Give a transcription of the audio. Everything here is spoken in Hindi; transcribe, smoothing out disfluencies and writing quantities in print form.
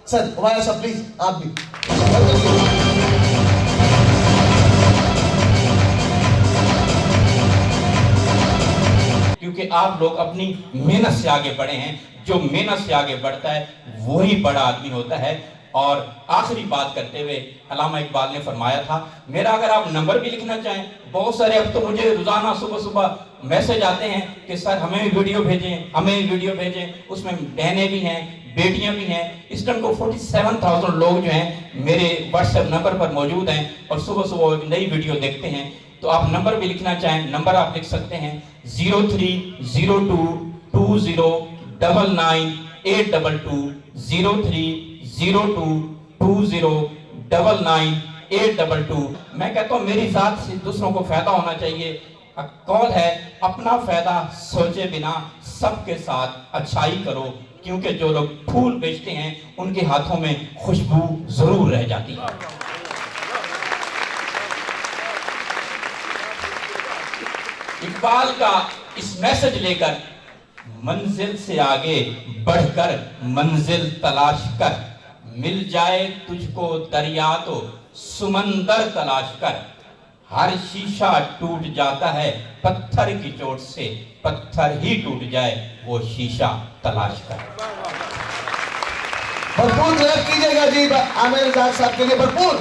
सर हुमायूं साहब प्लीज आप भी। क्योंकि आप लोग अपनी मेहनत से आगे बढ़े हैं। जो मेहनत से आगे बढ़ता है वही बड़ा आदमी होता है। और आखिरी बात करते हुए अल्लामा इकबाल ने फरमाया था, मेरा अगर आप नंबर भी लिखना चाहें, बहुत सारे अब तो मुझे रोजाना सुबह सुबह मैसेज आते हैं कि सर हमें भी वीडियो भेजें, हमें भी वीडियो भेजें। उसमें बहनें भी हैं, बेटियां भी हैं। इस टाइम को 47,000 लोग जो हैं मेरे व्हाट्सएप नंबर पर मौजूद हैं और सुबह सुबह एक नई वीडियो देखते हैं। तो आप नंबर भी लिखना चाहें, नंबर आप लिख सकते हैं 030220999822 030220999822। मैं कहता हूं मेरी जात से दूसरों को फायदा होना चाहिए। कौन है अपना फायदा सोचे बिना सबके साथ अच्छाई करो, क्योंकि जो लोग फूल बेचते हैं उनके हाथों में खुशबू जरूर रह जाती है। इकबाल का इस मैसेज लेकर मंजिल से आगे बढ़कर मंजिल तलाश कर, मिल जाए तुझको दरिया तो सुमंदर तलाश कर। हर शीशा टूट जाता है पत्थर की चोट से, पत्थर ही टूट जाए वो शीशा तलाश कर। भरपूर क्लैप कीजिएगा जी आमिर रज़ाक साहब के लिए, भरपूर।